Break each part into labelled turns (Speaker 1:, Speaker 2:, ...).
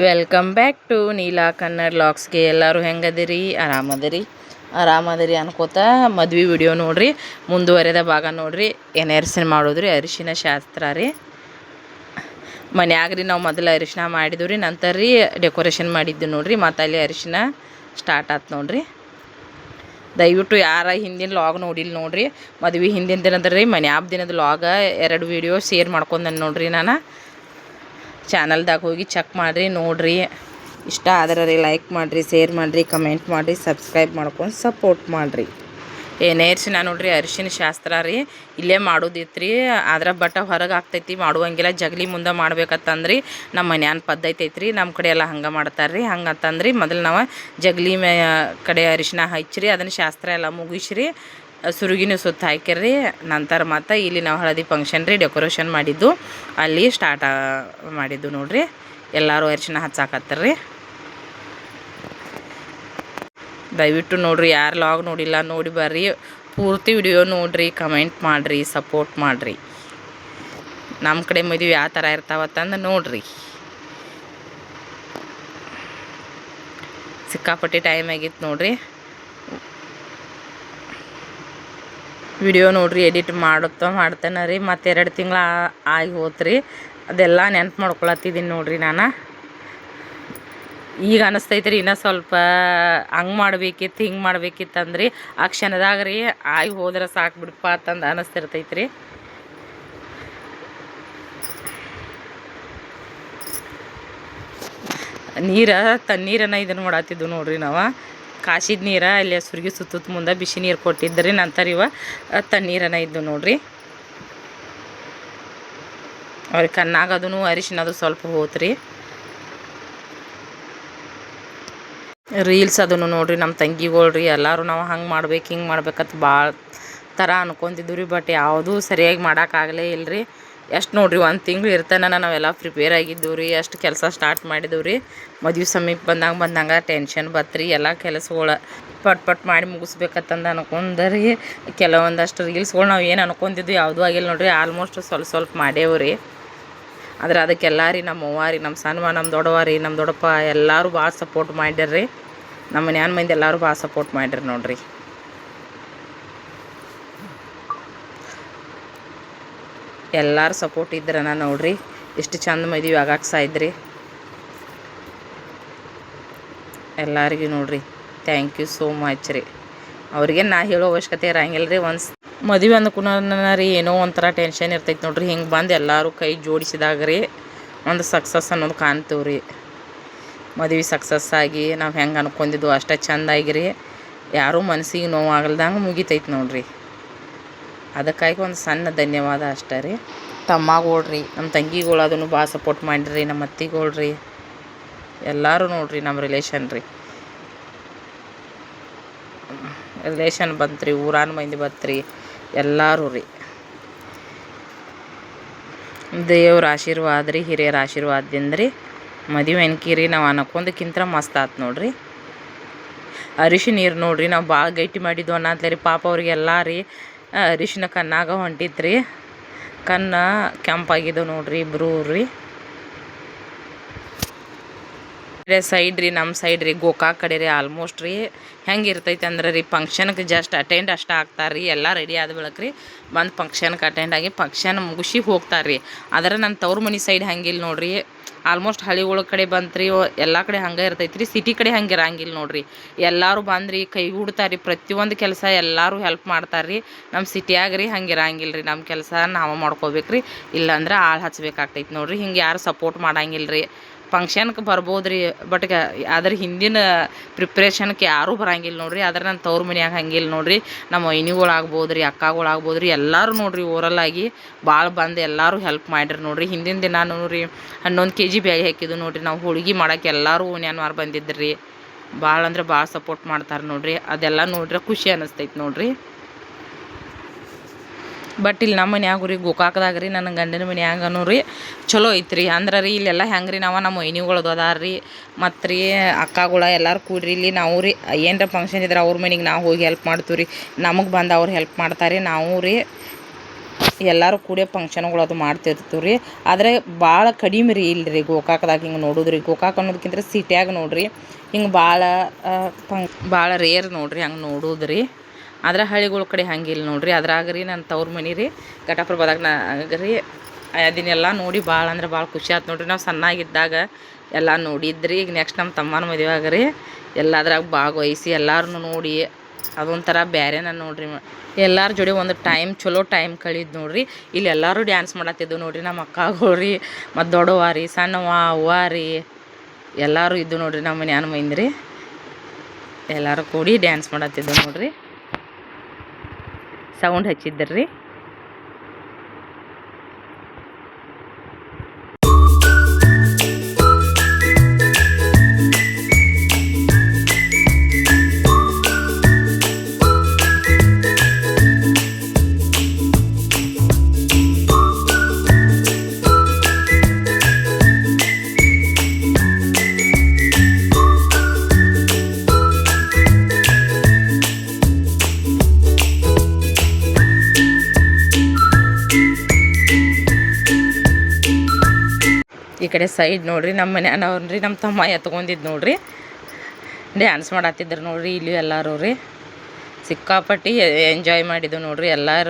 Speaker 1: Welcome back to Neela Kannada ಲಾಗ್ಸ್ಗೆ. ಎಲ್ಲರೂ ಹೆಂಗದಿರಿ? ಆರಾಮದಿರಿ ಅನ್ಕೋತ ಮದ್ವೆ ವಿಡಿಯೋ ನೋಡ್ರಿ, ಮುಂದುವರೆದ ಭಾಗ ನೋಡ್ರಿ. ಅರಿಶಿನ ಮಾಡೋದ್ರಿ, ಅರಿಶಿನ ಶಾಸ್ತ್ರ ರೀ. ಮನ್ಯಾಗ ರೀ ನಾವು ಮೊದಲು ಅರಿಶಿನ ಮಾಡಿದ್ವಿ ರೀ, ನಂತರ ರೀ ಡೆಕೋರೇಷನ್ ಮಾಡಿದ್ದು ನೋಡ್ರಿ. ಮತ್ತು ಅಲ್ಲಿ ಅರಿಶಿನ ಸ್ಟಾರ್ಟ್ ಆಯ್ತು ನೋಡ್ರಿ. ದಯವಿಟ್ಟು ಯಾರ ಹಿಂದಿನ ಲಾಗ್ ನೋಡಿಲ್ಲ ನೋಡ್ರಿ, ಮದ್ವೆ ಹಿಂದಿನ ದಿನದ ರೀ ಮನ್ಯಾಗ ದಿನದ ಲಾಗ 2 ವೀಡಿಯೋ ಶೇರ್ ಮಾಡ್ಕೊಂಡೇನೆ ನೋಡ್ರಿ. ನಾನು ಚಾನಲ್ದಾಗ ಹೋಗಿ ಚೆಕ್ ಮಾಡಿರಿ, ನೋಡಿರಿ. ಇಷ್ಟ ಆದ್ರೆ ರೀ ಲೈಕ್ ಮಾಡಿರಿ, ಶೇರ್ ಮಾಡಿರಿ, ಕಮೆಂಟ್ ಮಾಡಿರಿ, ಸಬ್ಸ್ಕ್ರೈಬ್ ಮಾಡ್ಕೊಂಡು ಸಪೋರ್ಟ್ ಮಾಡಿರಿ. ಅರಿಶಿನ ನೋಡ್ರಿ, ಅರಿಶಿನ ಶಾಸ್ತ್ರ ರೀ. ಇಲ್ಲೇ ಮಾಡೋದಿತ್ತು ರೀ, ಆದ್ರೆ ಬಟ್ ಹೊರಗೆ ಆಗ್ತೈತಿ, ಮಾಡುವಂಗಿಲ್ಲ. ಜಗಲಿ ಮುಂದೆ ಮಾಡ್ಬೇಕತ್ತಂದ್ರಿ ನಮ್ಮ ಮನ್ಯಾನ ಪದ್ಧತಿ ಐತ್ರಿ. ನಮ್ಮ ಕಡೆ ಎಲ್ಲ ಹಂಗೆ ಮಾಡ್ತಾರೆ ರೀ. ಹಂಗಂತಂದ್ರಿ ಮೊದಲು ನಾವು ಜಗಲಿ ಕಡೆ ಅರಿಶಿನ ಹಚ್ಚಿರಿ, ಅದನ್ನು ಶಾಸ್ತ್ರ ಎಲ್ಲ ಮುಗಿಸ್ರಿ, ಸುರುಗಿನೂ ಸುತ್ತ ಹಾಕಿರಿ. ನಂತರ ಮತ್ತು ಇಲ್ಲಿ ನಾವು ಹಳದಿ ಫಂಕ್ಷನ್ ರೀ ಡೆಕೋರೇಷನ್ ಮಾಡಿದ್ದು, ಅಲ್ಲಿ ಸ್ಟಾರ್ಟ್ ಮಾಡಿದ್ದು ನೋಡ್ರಿ. ಎಲ್ಲರೂ ಅರಿಶಿನ ಹಚ್ಚಾಕತ್ತಾರ್ರಿ. ದಯವಿಟ್ಟು ನೋಡಿರಿ, ಯಾರು ಲಾಗ್ ನೋಡಿಲ್ಲ ನೋಡಿ ಬರ್ರಿ, ಪೂರ್ತಿ ವಿಡಿಯೋ ನೋಡಿರಿ, ಕಮೆಂಟ್ ಮಾಡಿರಿ, ಸಪೋರ್ಟ್ ಮಾಡಿರಿ. ನಮ್ಮ ಕಡೆ ಮದುವೆ ಯಾವ ಥರ ಇರ್ತಾವತ್ತಂದು ನೋಡಿರಿ. ಸಿಕ್ಕಾಪಟ್ಟಿ ಟೈಮ್ ಆಗಿತ್ತು ನೋಡ್ರಿ. ವಿಡಿಯೋ ನೋಡ್ರಿ, ಎಡಿಟ್ ಮಾಡ್ತೇನೆ ರೀ. ಮತ್ತು 2 ತಿಂಗಳು ಆಗಿ ಹೋತ್ರಿ. ಅದೆಲ್ಲ ನೆನ್ಪು ಮಾಡ್ಕೊಳತ್ತಿದ್ದೀನಿ ನೋಡ್ರಿ. ನಾನು ಈಗ ಅನ್ನಿಸ್ತೈತೆ ರೀ, ಇನ್ನೂ ಸ್ವಲ್ಪ ಹಂಗೆ ಮಾಡ್ಬೇಕಿತ್ತು, ಹಿಂಗೆ ಮಾಡ್ಬೇಕಿತ್ತು ಅಂದ್ರಿ ಆ ಕ್ಷಣದಾಗ ರೀ ಆಗಿ ಹೋದ್ರೆ ಸಾಕು ಬಿಡಪ್ಪ ಅಂತಂದು ಅನ್ನಿಸ್ತಿರ್ತೈತೆ ರೀ. ತಣ್ಣೀರನ್ನು ಇದನ್ನು ಮಾಡತ್ತಿದ್ದು ನೋಡ್ರಿ. ನಾವು ಕಾಸಿದ ನೀರು ಅಲ್ಲಿ ಸುರ್ಗಿ ಸುತ್ತ ಮುಂದೆ ಬಿಸಿ ನೀರು ಕೊಟ್ಟಿದ್ರಿ. ನಂತರ ತಣ್ಣೀರನ್ನು ಇದ್ದು ನೋಡ್ರಿ. ಅವ್ರಿಗೆ ಕಣ್ಣಾಗದೂ ಅರಿಶಿನದು ಸ್ವಲ್ಪ ಹೋತ್ರಿ. ರೀಲ್ಸ್ ಅದನ್ನು ನೋಡ್ರಿ, ನಮ್ಮ ತಂಗಿಗಳ್ರಿ ಎಲ್ಲರೂ ನಾವು ಹಂಗೆ ಮಾಡ್ಬೇಕು ಹಿಂಗೆ ಮಾಡ್ಬೇಕಂತ ಭಾಳ ಥರ ಅನ್ಕೊತಿದ್ವಿ ರೀ. ಬಟ್ ಯಾವುದೂ ಸರಿಯಾಗಿ ಮಾಡೋಕ್ಕಾಗಲೇ ಇಲ್ಲರಿ. ಎಷ್ಟು ನೋಡ್ರಿ 1 ತಿಂಗಳು ಇರ್ತಾನೆ ನಾವೆಲ್ಲ ಪ್ರಿಪೇರ್ ಆಗಿದ್ದೀವಿ ರೀ. ಅಷ್ಟು ಕೆಲಸ ಸ್ಟಾರ್ಟ್ ಮಾಡಿದ್ದೀವಿ ರೀ. ಮದುವೆ ಸಮೀಪ ಬಂದಂಗೆ ಟೆನ್ಷನ್ ಬತ್ರಿ. ಎಲ್ಲ ಕೆಲಸಗಳು ಪಟ್ ಮಾಡಿ ಮುಗಿಸ್ಬೇಕತ್ತಂದು ಅನ್ಕೊಂಡ್ರಿ. ಕೆಲವೊಂದಷ್ಟು ರೀಲ್ಸ್ಗಳು ನಾವು ಏನು ಅನ್ಕೊತಿದ್ವಿ ಯಾವುದೂ ಆಗಿಲ್ಲ ನೋಡ್ರಿ. ಆಲ್ಮೋಸ್ಟ್ ಸ್ವಲ್ಪ ಮಾಡೇವು ರೀ. ಆದ್ರೆ ಅದಕ್ಕೆಲ್ಲ ರೀ ನಮ್ಮ ಅವ್ವ ರೀ, ನಮ್ಮ ಸಣ್ಣವ, ನಮ್ಮ ದೊಡ್ಡವ ರೀ, ನಮ್ಮ ದೊಡ್ಡಪ್ಪ ಎಲ್ಲರೂ ಭಾಳ ಸಪೋರ್ಟ್ ಮಾಡ್ಯಾರ್ರಿ. ನಮ್ಮ ಮನ್ಯಾನ ಮಂದಿ ಎಲ್ಲರೂ ಭಾಳ ಸಪೋರ್ಟ್ ಮಾಡ್ಯಾರ ನೋಡ್ರಿ. ಎಲ್ಲರೂ ಸಪೋರ್ಟ್ ಇದ್ರನ ನೋಡ್ರಿ ಇಷ್ಟು ಚಂದ ಮದುವೆ ಆಗಕ್ಕೆ ಸಾಯ್ದ್ರಿ. ಎಲ್ಲರಿಗೂ ನೋಡ್ರಿ ಥ್ಯಾಂಕ್ ಯು ಸೋ ಮಚ್ ರೀ. ಅವ್ರಿಗೆ ನಾ ಹೇಳೋ ಅವಶ್ಯಕತೆ ಇರಂಗಿಲ್ಲ ರೀ. ಮದುವೆ ಅಂದ್ಕೂನ ರೀ ಏನೋ ಒಂಥರ ಟೆನ್ಷನ್ ಇರ್ತೈತೆ ನೋಡ್ರಿ. ಹಿಂಗೆ ಬಂದು ಎಲ್ಲರೂ ಕೈ ಜೋಡಿಸಿದಾಗ ರೀ ಒಂದು ಸಕ್ಸಸ್ ಅನ್ನೋದು ಕಾಣ್ತೀವಿ ರೀ. ಮದುವೆ ಸಕ್ಸಸ್ ಆಗಿ ನಾವು ಹೆಂಗೆ ಅನ್ಕೊಂಡಿದ್ದು ಅಷ್ಟೇ ಚೆಂದಾಗಿರಿ, ಯಾರೂ ಮನಸ್ಸಿಗೆ ನೋವು ಆಗಲ್ದಂಗೆ ಮುಗಿತೈತೆ ನೋಡ್ರಿ. ಅದಕ್ಕಾಗಿ ಒಂದು ಸಣ್ಣ ಧನ್ಯವಾದ ಅಷ್ಟೇ ರೀ. ತಮ್ಮಗಳ್ರಿ, ನಮ್ಮ ತಂಗಿಗಳು ಅದನ್ನು ಭಾಳ ಸಪೋರ್ಟ್ ಮಾಡಿರಿ. ನಮ್ಮ ಅತ್ತಿಗಳ್ರಿ ಎಲ್ಲರೂ ನೋಡ್ರಿ, ನಮ್ಮ ರಿಲೇಷನ್ ಬಂತ್ರಿ, ಊರಾನ ಮಂದಿ ಬತ್ರಿ, ಎಲ್ಲರೂ ರೀ. ದೇವ್ರ ಆಶೀರ್ವಾದ ರೀ, ಹಿರಿಯರ ಆಶೀರ್ವಾದದಿಂದ ರೀ ಮದುವೆ ಅನ್ಕಿರಿ ನಾವು ಅನ್ನಕ್ಕೊಂದಕ್ಕಿಂತ ಮಸ್ತ್ ಆತು ನೋಡ್ರಿ. ಅರಿಶಿನ ನೀರು ನೋಡ್ರಿ, ನಾವು ಭಾಳ ಗಟ್ಟಿ ಮಾಡಿದ್ದು ಅನ್ನತ್ಲೆ ರೀ. ಪಾಪ ಅವ್ರಿಗೆಲ್ಲ ರೀ ಅರಿಶಿನ ಕಣ್ಣಾಗ ಹೊಂಟಿತ್ತು ರೀ. ಕಣ್ಣು ಕೆಂಪಾಗಿದ್ದವು ನೋಡ್ರಿ ಇಬ್ಬರು ರೀ. ಸೈಡ್ ರೀ, ನಮ್ಮ ಸೈಡ್ ರೀ ಗೋಕಾಕ್ ಕಡೆ ರೀ. ಆಲ್ಮೋಸ್ಟ್ ರೀ ಹೆಂಗೆ ಇರ್ತೈತೆ ಅಂದ್ರೆ ರೀ, ಫಂಕ್ಷನ್ಗೆ ಜಸ್ಟ್ ಅಟೆಂಡ್ ಅಷ್ಟೇ ಆಗ್ತಾರೆ ರೀ. ಎಲ್ಲ ರೆಡಿ ಆದ ಬೆಳಕ ರೀ ಬಂದು ಫಂಕ್ಷನ್ಗೆ ಅಟೆಂಡ್ ಆಗಿ ಫಂಕ್ಷನ್ ಮುಗಿಸಿ ಹೋಗ್ತಾರೆ ರೀ. ಆದರೆ ನನ್ನ ತವ್ರ ಮನೆ ಸೈಡ್ ಹಂಗಿಲ್ಲ ನೋಡ್ರಿ. ಆಲ್ಮೋಸ್ಟ್ ಹಳ್ಳಿಗಳ ಕಡೆ ಬಂತ್ರಿ, ಎಲ್ಲ ಕಡೆ ಹಂಗೆ ಇರ್ತೈತೆ ರೀ. ಸಿಟಿ ಕಡೆ ಹಂಗೆ ಇರಂಗಿಲ್ಲ ನೋಡ್ರಿ. ಎಲ್ಲರೂ ಬಂದ್ರಿ ಕೈ ಹೂಡ್ತಾರೆ ರೀ. ಪ್ರತಿಯೊಂದು ಕೆಲಸ ಎಲ್ಲರೂ ಹೆಲ್ಪ್ ಮಾಡ್ತಾರೆ ರೀ. ನಮ್ಮ ಸಿಟಿಯಾಗ ರೀ ಹಂಗೆ ಇರಂಗಿಲ್ಲ ರೀ. ನಮ್ಮ ಕೆಲಸ ನಾವು ಮಾಡ್ಕೋಬೇಕು ರೀ, ಇಲ್ಲಾಂದ್ರೆ ಆಳು ಹಚ್ಬೇಕಾಗ್ತೈತೆ ನೋಡ್ರಿ. ಹಿಂಗೆ ಯಾರು ಸಪೋರ್ಟ್ ಮಾಡಂಗಿಲ್ಲ ರೀ. ಫಂಕ್ಷನ್ಗೆ ಬರ್ಬೋದು ರೀ, ಬಟ್ ಅದ್ರ ಹಿಂದಿನ ಪ್ರಿಪ್ರೇಷನ್ಗೆ ಯಾರೂ ಬರಂಗಿಲ್ಲ ನೋಡ್ರಿ. ಆದ್ರೆ ನನ್ನ ತವ್ರ ಮನ್ಯಾಗ ಹಂಗಿಲ್ಲ ನೋಡ್ರಿ. ನಮ್ಮ ವೈನಿಗಳಾಗ್ಬೋದು ರೀ, ಅಕ್ಕಗಳಾಗ್ಬೋದು ರೀ, ಎಲ್ಲರೂ ನೋಡ್ರಿ ಓರಲ್ಲಾಗಿ ಭಾಳ ಬಂದು ಎಲ್ಲರೂ ಹೆಲ್ಪ್ ಮಾಡಿರಿ ನೋಡ್ರಿ. ಹಿಂದಿನ ದಿನ ನೋಡ್ರಿ 11 kg ಬ್ಯಾಗ್ ಹಾಕಿದ್ದು ನೋಡ್ರಿ. ನಾವು ಹೋಳ್ಗೆ ಮಾಡೋಕೆ ಎಲ್ಲರೂ ಓನ್ಯಾನ್ವಾರ ಬಂದಿದ್ರಿ ರೀ. ಭಾಳ ಅಂದ್ರೆ ಭಾಳ ಸಪೋರ್ಟ್ ಮಾಡ್ತಾರೆ ನೋಡ್ರಿ. ಅದೆಲ್ಲ ನೋಡ್ರಿ ಖುಷಿ ಅನ್ನಿಸ್ತೈತೆ ನೋಡ್ರಿ. ಬಟ್ ಇಲ್ಲಿ ನಮ್ಮ ಮನ್ಯಾಗ ರೀ ಗೋಕಾಕ್ದಾಗ ರೀ ನನ್ನ ಗಂಡನ ಮನ್ಯಾಗನೂ ರೀ ಚಲೋ ಐತ್ರಿ. ಅಂದ್ರೆ ರೀ ಇಲ್ಲೆಲ್ಲ ಹೆಂಗೆ ರೀ, ನಮ್ಮ ವೈನಿಗಳದು ಅದಾರ ರೀ, ಮತ್ತು ರೀ ಅಕ್ಕಗಳ ಎಲ್ಲರೂ ಕೂಡ್ರಿ. ಇಲ್ಲಿ ನಾವು ರೀ ಏನರ ಫಂಕ್ಷನ್ ಇದ್ರೆ ಅವ್ರ ಮನೆಗೆ ನಾವು ಹೋಗಿ ಹೆಲ್ಪ್ ಮಾಡ್ತೀವಿ ರೀ. ನಮಗೆ ಬಂದು ಅವ್ರು ಹೆಲ್ಪ್ ಮಾಡ್ತಾರೆ ರೀ. ನಾವು ರೀ ಎಲ್ಲರೂ ಕೂಡಿ ಫಂಕ್ಷನ್ಗಳು ಅದು ಮಾಡ್ತಿರ್ತೀವಿ ರೀ. ಆದರೆ ಭಾಳ ಕಡಿಮೆ ರೀ ಇಲ್ಲಿ ರೀ ಗೋಕಾಕ್ದಾಗ ಹಿಂಗೆ ನೋಡೋದ್ರಿ. ಗೋಕಾಕ್ ಅನ್ನೋದಕ್ಕಿಂತ ಸಿಟ್ಯಾಗ ನೋಡ್ರಿ ಹಿಂಗೆ ಭಾಳ ರೇರ್ ನೋಡ್ರಿ ಹಂಗೆ ನೋಡೋದ್ರಿ. ಆದ್ರೆ ಹಳ್ಳಿಗಳ ಕಡೆ ಹಂಗಿಲ್ಲ ನೋಡ್ರಿ. ಅದ್ರಾಗ ರೀ ನನ್ನ ತವ್ರ ಮನೆ ರೀ ಘಟಪ್ರಭಾದಾಗ ರೀ ಅದನ್ನೆಲ್ಲ ನೋಡಿ ಭಾಳ ಅಂದ್ರೆ ಭಾಳ ಖುಷಿ ಆಯ್ತು ನೋಡ್ರಿ. ನಾವು ಸಣ್ಣಾಗಿದ್ದಾಗ ಎಲ್ಲ ನೋಡಿದ್ರಿ. ಈಗ ನೆಕ್ಸ್ಟ್ ನಮ್ಮ ತಮ್ಮನ ಮದುವೆಯಾಗ ರೀ ಎಲ್ಲದ್ರಾಗ ಭಾಗವಹಿಸಿ ಎಲ್ಲರೂ ನೋಡಿ ಅದೊಂಥರ ಬೇರೆನ ನೋಡ್ರಿ. ಎಲ್ಲರ ಜೋಡಿ ಒಂದು ಚಲೋ ಟೈಮ್ ಕಳೀದು ನೋಡ್ರಿ. ಇಲ್ಲಿ ಎಲ್ಲರೂ ಡ್ಯಾನ್ಸ್ ಮಾಡತ್ತಿದ್ದು ನೋಡ್ರಿ. ನಮ್ಮ ಅಕ್ಕಗಳು ರೀ ಮತ್ತು ದೊಡ್ಡವ ರೀ ಸಣ್ಣವ ಅವ್ವ ರೀ ಎಲ್ಲರೂ ಇದ್ದು ನೋಡ್ರಿ. ನಮ್ಮ ಮನ್ಯಾನ ಮಂದಿ ಎಲ್ಲರೂ ಕೂಡಿ ಡ್ಯಾನ್ಸ್ ಮಾಡತ್ತಿದ್ದು ನೋಡ್ರಿ. ಸೌಂಡ್ ಹಚ್ಚಿದ್ರಿ. ಈ ಕಡೆ ಸೈಡ್ ನೋಡ್ರಿ ನಮ್ಮ ಮನ್ಯಾನವ್ರಿ ನಮ್ಮ ತಮ್ಮ ಎತ್ಕೊಂಡಿದ್ದು ನೋಡ್ರಿ ಡ್ಯಾನ್ಸ್ ಮಾಡತ್ತಿದ್ರು ನೋಡ್ರಿ. ಇಲ್ಲಿ ಎಲ್ಲರೂ ರೀ ಸಿಕ್ಕಾಪಟ್ಟಿ ಎಂಜಾಯ್ ಮಾಡಿದ್ದು ನೋಡ್ರಿ ಎಲ್ಲರೂ.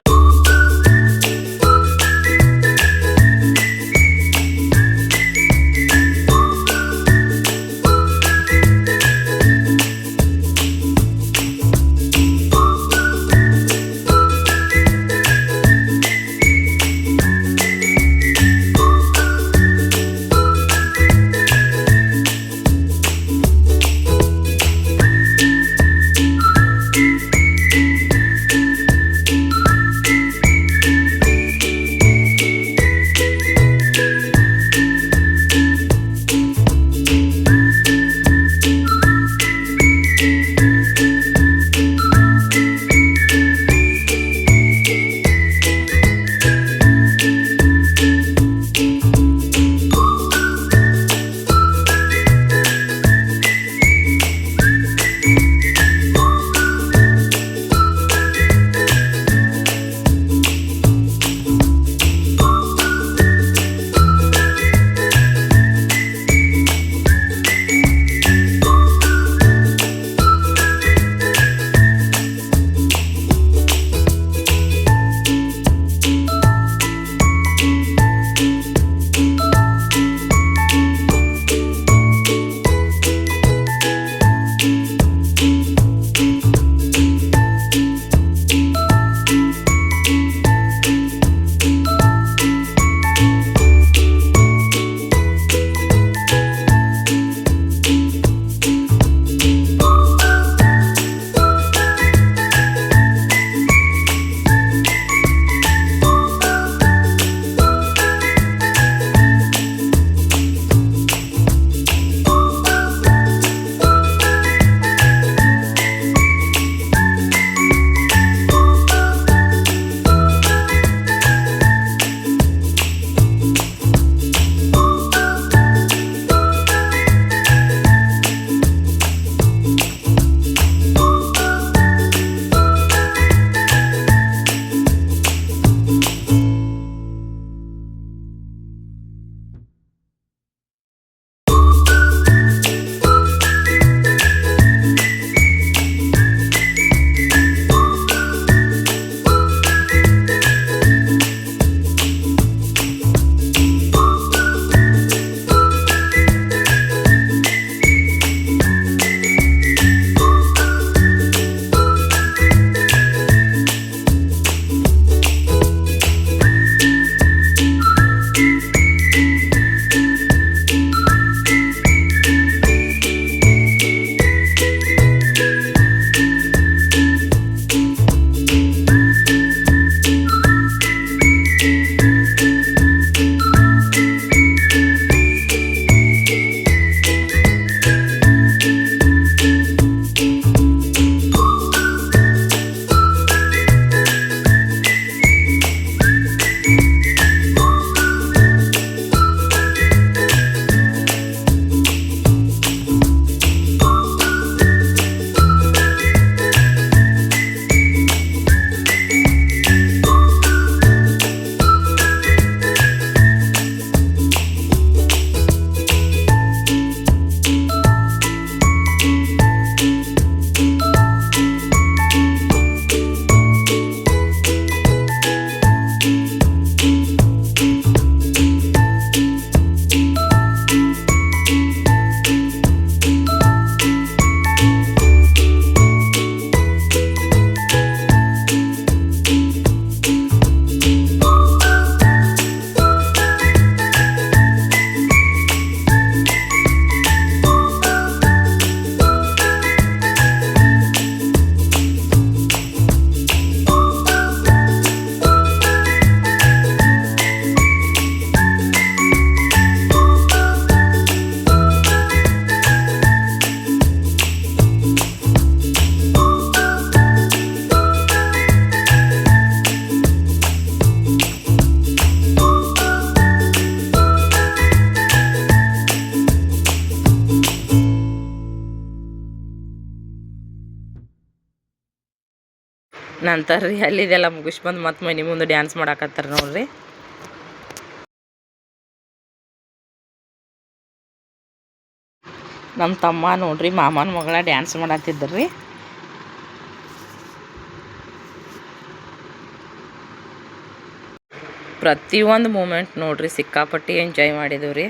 Speaker 1: ನಂತರ ರೀ ಅಲ್ಲಿದೆಲ್ಲ ಮುಗಿಸ್ ಬಂದು ಮತ್ತು ಮನೆ ಮುಂದೆ ಡ್ಯಾನ್ಸ್ ಮಾಡಾಕತ್ತಾರ ನೋಡ್ರಿ. ನಮ್ಮ ತಮ್ಮ ನೋಡ್ರಿ ಮಾಮನ ಮಗಳ ಡ್ಯಾನ್ಸ್ ಮಾಡತ್ತಿದ್ರಿ. ಪ್ರತಿಯೊಂದು ಮೂಮೆಂಟ್ ನೋಡ್ರಿ ಸಿಕ್ಕಾಪಟ್ಟಿ ಎಂಜಾಯ್ ಮಾಡಿದೆವು ರೀ.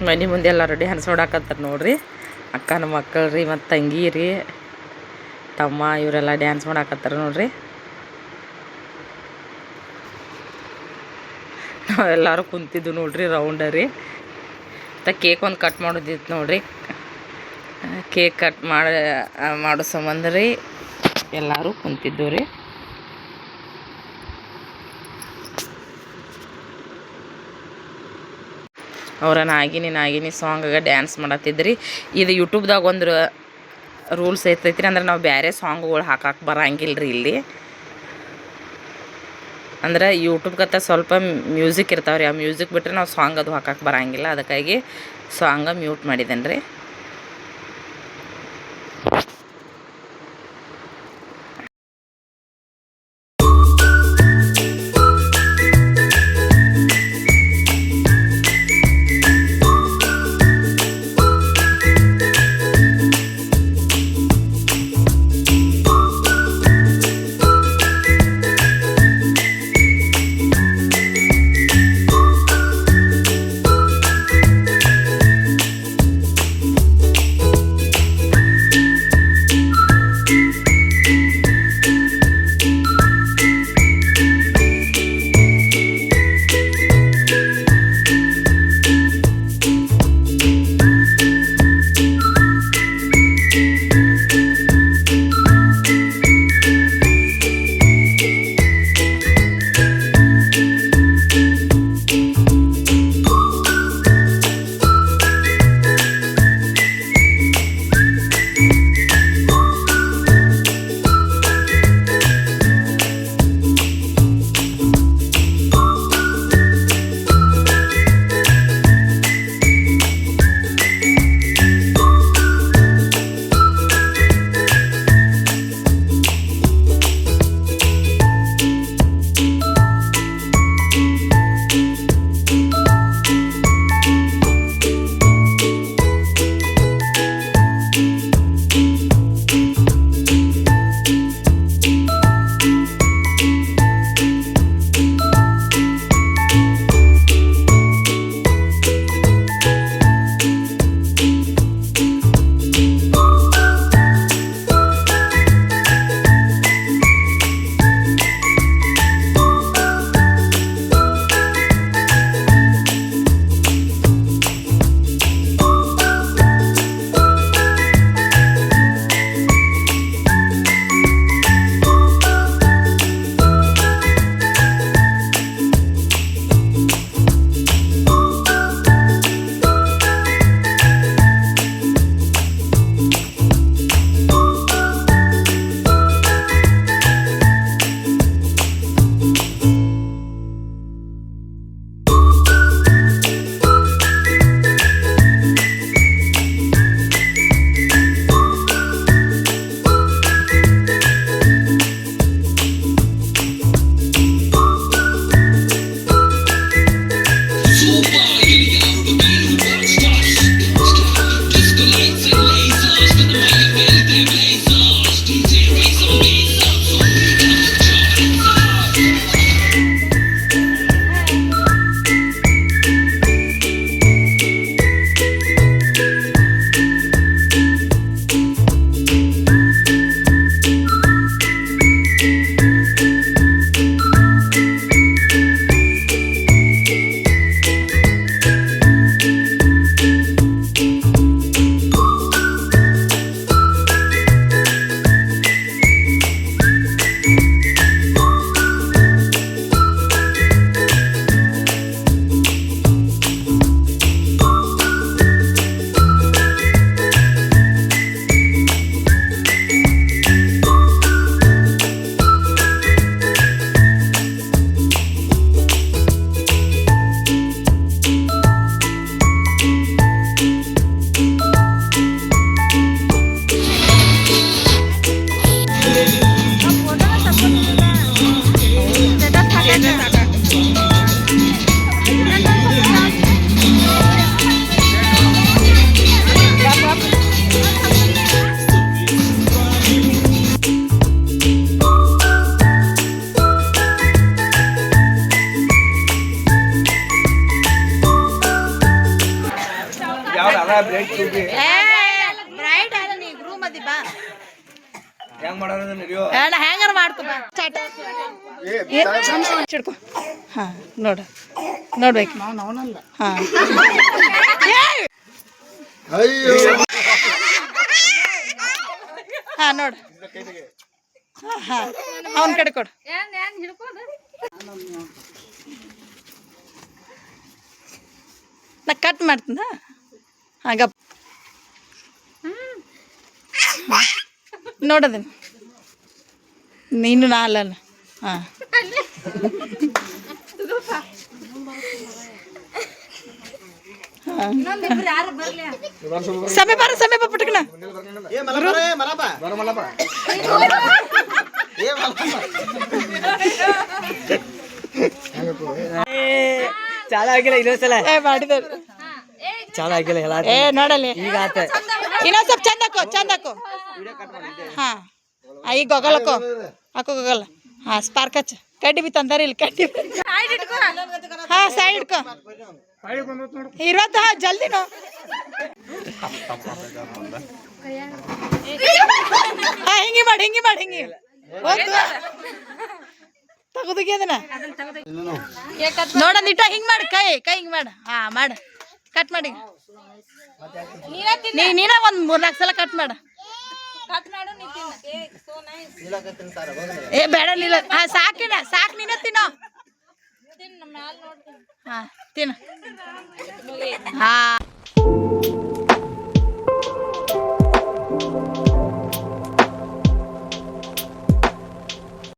Speaker 1: ಮನೆ ಮುಂದೆ ಎಲ್ಲರೂ ಡ್ಯಾನ್ಸ್ ನೋಡಾಕತ್ತಾರೆ ನೋಡ್ರಿ. ಅಕ್ಕನ ಮಕ್ಕಳು ರೀ ಮತ್ತು ತಂಗಿ ರೀ ತಮ್ಮ ಇವರೆಲ್ಲ ಡ್ಯಾನ್ಸ್ ಮಾಡಾಕತ್ತಾರೆ ನೋಡ್ರಿ. ನಾವೆಲ್ಲರೂ ಕುಂತಿದ್ದು ನೋಡ್ರಿ ರೌಂಡ ರೀ. ಮತ್ತು ಕೇಕ್ ಒಂದು ಕಟ್ ಮಾಡೋದಿತ್ತು ನೋಡ್ರಿ. ಕೇಕ್ ಕಟ್ ಮಾಡೋ ಸಂಬಂಧ ರೀ ಎಲ್ಲರೂ ಕುಂತಿದ್ದು ರೀ. ಅವರ ನಾಗಿನಿ ಸಾಂಗಾಗ ಡ್ಯಾನ್ಸ್ ಮಾಡತ್ತಿದ್ರಿ. ಇದು ಯೂಟ್ಯೂಬ್ದಾಗ ಒಂದು ರೂಲ್ಸ್ ಐತೈತ್ರಿ, ಅಂದ್ರೆ ನಾವು ಬೇರೆ ಸಾಂಗ್ಗಳು ಹಾಕಕ್ಕೆ ಬರಂಗಿಲ್ಲ ರೀ ಇಲ್ಲಿ. ಅಂದ್ರೆ ಯೂಟ್ಯೂಬ್ಗತ್ತ ಸ್ವಲ್ಪ ಮ್ಯೂಸಿಕ್ ಇರ್ತಾವ್ರಿ, ಆ ಮ್ಯೂಸಿಕ್ ಬಿಟ್ಟರೆ ನಾವು ಸಾಂಗ್ ಅದು ಹಾಕಕ್ಕೆ ಬರಂಗಿಲ್ಲ. ಅದಕ್ಕಾಗಿ ಸಾಂಗ ಮ್ಯೂಟ್ ಮಾಡಿದ್ದೇನೆ ರೀ.
Speaker 2: ಬ್ರೈಡ್ ಅಲ್ಲ ನೀ ಗ್ರೂಮ್ ಅದಿ ಬಾ ಹೆಂಗಾರ ಮಾಡ್ತು ಬಾ ಚಿಡ್ಕೊ ಹಾ ನೋಡ್ಬೇಕು ಹಾ ಹಾ ನೋಡು ಹಾ ಅವನ ಕಡೆ ಕೊಡು ನಾ ಕಟ್ ಮಾಡ್ತೀನ ಹಾಗ ನೋಡೋದನ್ನ ನೀನು ನಾ ಅಲ್ಲ ಹಾಂ ಸಮೀಪ ಪುಟ್ಟಕನ
Speaker 3: ಚಾಲ ಆಗಿಲ್ಲ ಇನ್ನೊಂದ್ಸಲ
Speaker 2: ಮಾಡಿದ್ರು
Speaker 3: ಚಾಲ ಆಗಿಲ್ಲ ಎಲ್ಲ
Speaker 2: ನೋಡಲಿ
Speaker 3: ಈಗ ಆತ
Speaker 2: ಇನ್ನೊಂದ್ ಸ್ವಲ್ಪ ಚಂದಕ್ಕೋ ಹಾ ಈಗ ಗೊಗಲಕ್ಕೋ ಹಾಕೋ ಗೊಗಲ್ಲ ಹಾ ಸ್ಪಾರ್ಕ್ ಹಚ್ಚ ಕಡ್ಡಿ ಬಿ ತಂದಾರ ಇಲ್ಲಿ ಕಡ್ಡಿ ಹಾ ಸೈಡ್ ಇಡ್ಕೋ ಇರೋದು ಹಾ ಜಲ್ದಿನೋ ಹಾ ಹಿಂಗೆ ಮಾಡಿ ತಗೋದಿಗೆ ಅದನ್ನ ನೋಡಂದಿಟ್ಟ ಹಿಂಗ್ ಮಾಡಿ ಕೈ ಹಿಂಗ್ ಮಾಡ ಹಾ ಮಾಡ ಕಟ್ ಮಾಡಿ ನೀನ ಒಂದ್ 3-4 ಸಲ ಕಟ್ ಮಾಡ ಏ ಬೇಡ ನಿಲ್ಲ ಹಾ ಸಾಕು ನೀನ ತಿನ್ನೋ ಹಾ ತಿನ್ನ ಹಾ